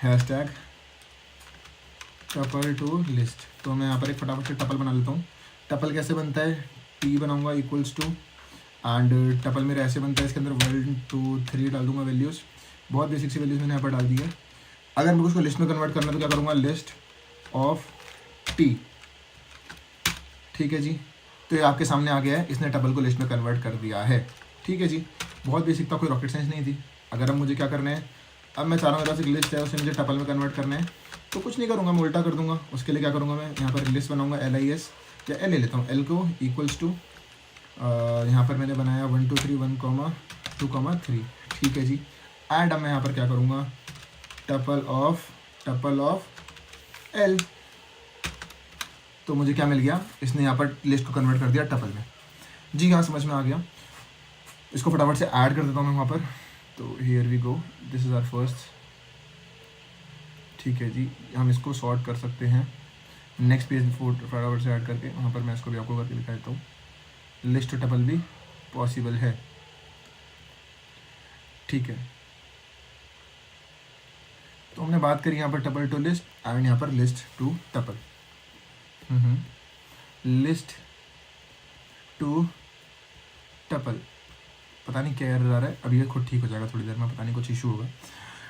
हैशटैग टपल टू लिस्ट। तो मैं यहाँ पर एक फटाफट से टपल बना लेता हूँ। टपल कैसे बनता है, T बनाऊँगा इक्वल्स टू, एंड टपल मेरा ऐसे बनता है, इसके अंदर 1 2 3 डाल दूंगा वैल्यूज़। बहुत बेसिक सी वैल्यूज़ मैंने यहाँ पर डाल दी है। अगर मेरे को उसको लिस्ट में कन्वर्ट करना है तो क्या करूँगा, लिस्ट ऑफ T। ठीक है जी, तो ये आपके सामने आ गया है, इसने टपल को लिस्ट में कन्वर्ट कर दिया है। ठीक है जी, बहुत बेसिक था, कोई रॉकेट साइंस नहीं थी। अगर अब मुझे क्या करना है, अब मैं चाह रहा हूँ मेरे पास एक लिस्ट है, उसे मुझे टपल में कन्वर्ट करना है, तो कुछ नहीं करूँगा, मैं उल्टा कर दूंगा। उसके लिए क्या करूँगा, मैं यहाँ पर लिस्ट बनाऊँगा, LIS या L ले लेता हूँ, L को इक्वल्स टू, यहाँ पर मैंने बनाया 1 2 3 1 2 3। ठीक है जी, एंड अब मैं यहाँ पर क्या करूँगा, टपल ऑफ L। तो मुझे क्या मिल गया, इसने यहाँ पर लिस्ट को कन्वर्ट कर दिया टपल में। जी हाँ, समझ में आ गया। इसको फटाफट से ऐड कर देता हूँ मैं वहाँ पर। तो here we go, this is our first. ठीक है जी, हम इसको सॉर्ट कर सकते हैं नेक्स्ट पेज फटाफट से ऐड करके। वहाँ पर मैं इसको भी आपको करके दिखा देता हूँ। लिस्ट टपल भी पॉसिबल है। ठीक है, तो हमने बात करी यहाँ पर टपल टू लिस्ट एंड यहाँ पर list to tuple. List to tuple, पता नहीं क्या एरर आ रहा है, अब ये खुद ठीक हो जाएगा थोड़ी देर में, पता नहीं कुछ इशू होगा।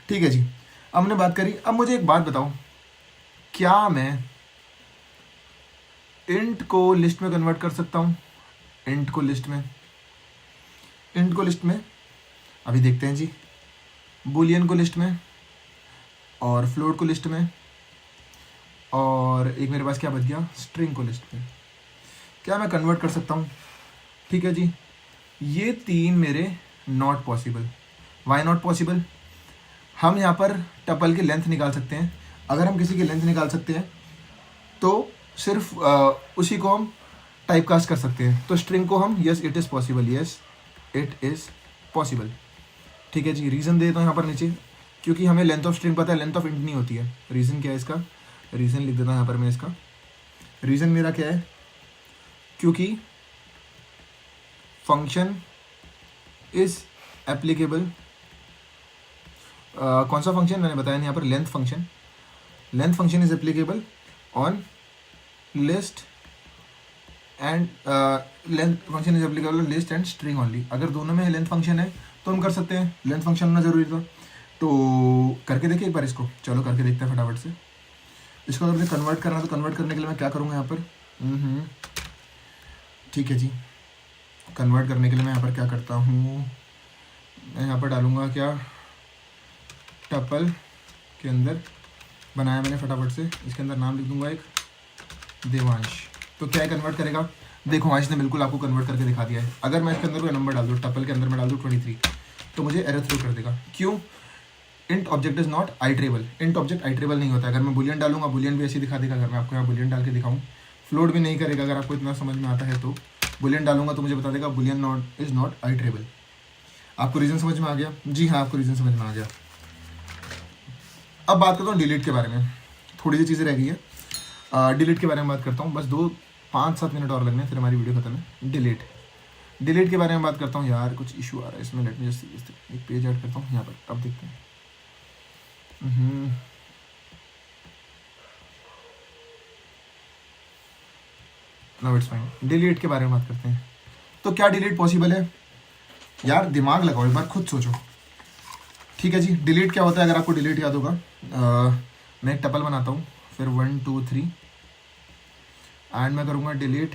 ठीक है जी, अब हमने बात करी। अब मुझे एक बात बताओ, क्या मैं इंट को लिस्ट में कन्वर्ट कर सकता हूँ? इंट को लिस्ट में अभी देखते हैं जी। बूलियन को लिस्ट में और फ्लोट को लिस्ट में, और एक मेरे पास क्या बच गया, स्ट्रिंग को लिस्ट में। क्या मैं कन्वर्ट कर सकता हूँ? ठीक है जी, ये 3 मेरे not possible. Why not possible? हम यहाँ पर टपल की लेंथ निकाल सकते हैं। अगर हम किसी की लेंथ निकाल सकते हैं तो सिर्फ उसी को हम टाइप कास्ट कर सकते हैं। तो स्ट्रिंग को हम yes it is possible, yes it is possible. ठीक है जी, रीज़न दे देता हूँ यहाँ पर नीचे, क्योंकि हमें लेंथ ऑफ स्ट्रिंग पता है, लेंथ ऑफ इंट नहीं होती है। रीज़न क्या है इसका, रीज़न लिख देता हूँ यहाँ पर मैं इसका। रीज़न मेरा क्या है, क्योंकि फंक्शन इज एप्लीकेबल। कौन सा फंक्शन मैंने बताया नहीं यहाँ पर, length function is applicable on list and length function is applicable on list and string only. अगर दोनों में लेंथ फंक्शन है तो हम कर सकते हैं, लेंथ फंक्शन होना जरूरी था। तो करके देखिए एक बार इसको, चलो करके देखते हैं फटाफट से। इसको अगर मुझे कन्वर्ट करना है तो कन्वर्ट करने के लिए मैं क्या करूँगा यहाँ पर, ठीक है जी, कन्वर्ट करने के लिए मैं यहाँ पर क्या करता हूँ, मैं यहाँ पर डालूँगा क्या, टपल के अंदर बनाया मैंने फटाफट से, इसके अंदर नाम लिख दूँगा एक देवांश। तो क्या कन्वर्ट करेगा, देखो आज ने बिल्कुल आपको कन्वर्ट करके दिखा दिया है। अगर मैं इसके अंदर कोई नंबर डाल दूँ, टपल के अंदर मैं डाल दूँ 23, तो मुझे एरर थ्रो कर देगा। क्यों? Int object is not iterable, int object iterable नहीं होता। अगर मैं बुलियन डालूंगा बुलियन भी ऐसे दिखा देगा, अगर मैं आपको यहाँ बुलियन डाल के दिखाऊँ फ्लोट भी नहीं करेगा। अगर आपको इतना समझ में आता है तो बुलियन डालूंगा तो मुझे बता देगा बुलियन नॉट इज नॉट आइट्रेबल। आपको रीज़न समझ में आ गया? जी हाँ, आपको रीज़न समझ में आ गया। अब बात करता हूँ डिलीट के बारे में, थोड़ी सी चीज़ें रह गई है। डिलीट के बारे में बात करता हूँ, बस 5-7 मिनट और लगने फिर हमारी वीडियो खत्म है। डिलीट के बारे में बात करता हूँ। यार कुछ इशू आ रहा है इसमें, लेट मी जस्ट एक पेज ऐड करता हूँ यहाँ पर, अब देखते हैं। No it's fine. डिलीट के बारे में बात करते हैं। तो क्या डिलीट पॉसिबल है? यार दिमाग लगाओ एक बार, खुद सोचो। ठीक है जी, डिलीट क्या होता है? अगर आपको डिलीट याद होगा, मैं एक टपल बनाता हूँ, फिर 1 2 3 एंड मैं करूँगा डिलीट।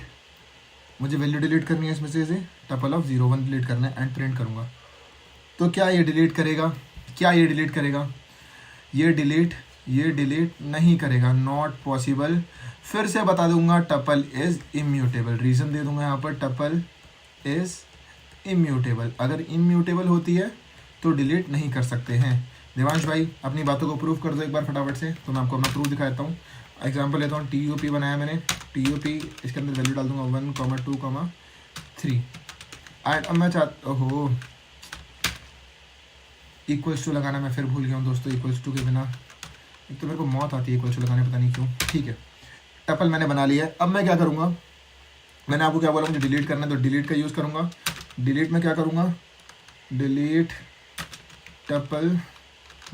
मुझे वैल्यू डिलीट करनी है इसमें से टपल ऑफ 0 1 डिलीट करना है एंड प्रिंट करूँगा। तो क्या ये डिलीट करेगा? क्या ये डिलीट करेगा? ये डिलीट नहीं करेगा, नॉट पॉसिबल। फिर से बता दूंगा टपल इज इम्यूटेबल, रीज़न दे दूंगा यहाँ पर, टपल इज इम्यूटेबल। अगर इम्यूटेबल होती है तो डिलीट नहीं कर सकते हैं। देवांश भाई अपनी बातों को प्रूव कर दो एक बार फटाफट से, तो मैं आपको अपना प्रूफ दिखा देता हूँ। एग्जाम्पल लेता हूँ, TOP बनाया मैंने, TOP इसके अंदर वैल्यू डाल दूंगा 1 2 3 एंड अब मैं ओहो इक्वल्स टू लगाना मैं फिर भूल गया हूँ दोस्तों। इक्वल्स टू के बिना एक तो मेरे को मौत आती है इक्वल्स टू लगाने, पता नहीं क्यों। ठीक है, टपल मैंने बना लिया है। अब मैं क्या करूँगा, मैंने आपको क्या बोला, मुझे डिलीट करना है तो डिलीट का यूज़ करूँगा। डिलीट में क्या करूँगा, delete tuple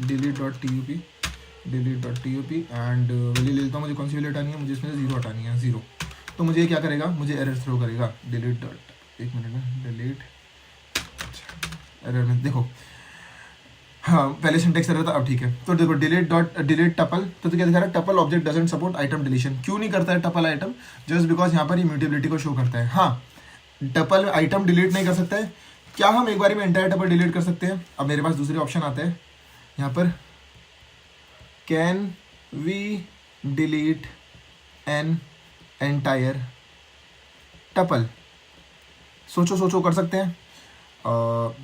delete.tup and value ले लेता हूँ। मुझे कौन सी वैल्यू हटानी है? मुझे इसमें से 0 हटानी है, 0। तो मुझे क्या करेगा, मुझे एरर थ्रो करेगा। डिलीट डॉट एक मिनट में डिलीट, एरर में देखो, हाँ पहले सिंटेक्स एरर था, अब ठीक है। तो देखो डिलीट टपल, तो क्या दिखा रहा है, tuple object doesn't support item deletion. क्यों नहीं करता है टपल आइटम? जस्ट बिकॉज यहाँ पर इम्यूटेबिलिटी को शो करता है। हाँ, टपल आइटम डिलीट नहीं कर सकता है। क्या हम एक बार में एंटायर टपल डिलीट कर सकते हैं? अब मेरे पास दूसरे ऑप्शन आते हैं यहाँ पर, can we delete an entire tuple? सोचो कर सकते हैं?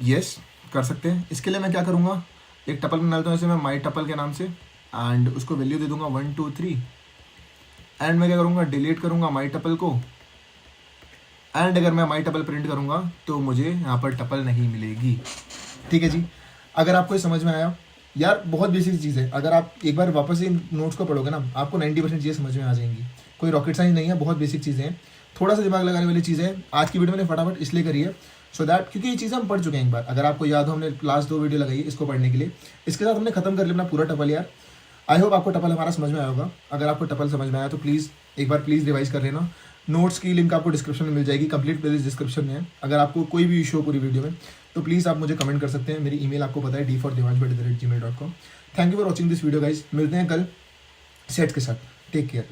यस कर सकते हैं। इसके लिए मैं क्या करूँगा, एक टपल बना लेता हूँ जैसे मैं माई टपल के नाम से, एंड उसको वैल्यू दे दूंगा 1 2 3 एंड मैं क्या करूँगा, डिलीट करूँगा माई टपल को। एंड अगर मैं माई टपल प्रिंट करूँगा तो मुझे यहाँ पर टपल नहीं मिलेगी। ठीक है जी, अगर आपको ये समझ में आया, यार बहुत बेसिक चीज़ है। अगर आप एक बार वापस इन नोट्स को पढ़ोगे ना, आपको 90% चीज़ें समझ में आ जाएंगी। कोई रॉकेट साइंस नहीं है, बहुत बेसिक चीज़ें हैं, थोड़ा सा दिमाग लगाने वाली चीज़ें हैं। आज की वीडियो मैंने फटाफट इसलिए करी है सो दैट, क्योंकि ये चीज़ें हम पढ़ चुके हैं एक बार। अगर आपको याद हो, हमने लास्ट 2 वीडियो लगाई है इसको पढ़ने के लिए, इसके साथ हमने खत्म कर लिया अपना पूरा टपल। यार आई होप आपको टपल हमारा समझ में आया होगा। अगर आपको टपल समझ में आया तो प्लीज़ एक बार रिवाइज कर लेना। नोट्स की लिंक आपको डिस्क्रिप्शन में मिल जाएगी, कंप्लीट प्लेलिस्ट डिस्क्रिप्शन में है। अगर आपको कोई भी इशू हो पूरी वीडियो में तो प्लीज़ आप मुझे कमेंट कर सकते हैं। मेरी ईमेल आपको पता है, d4devansh@gmail.com। Thank you for watching this video guys. मिलते हैं कल सेट्स के साथ। Take care.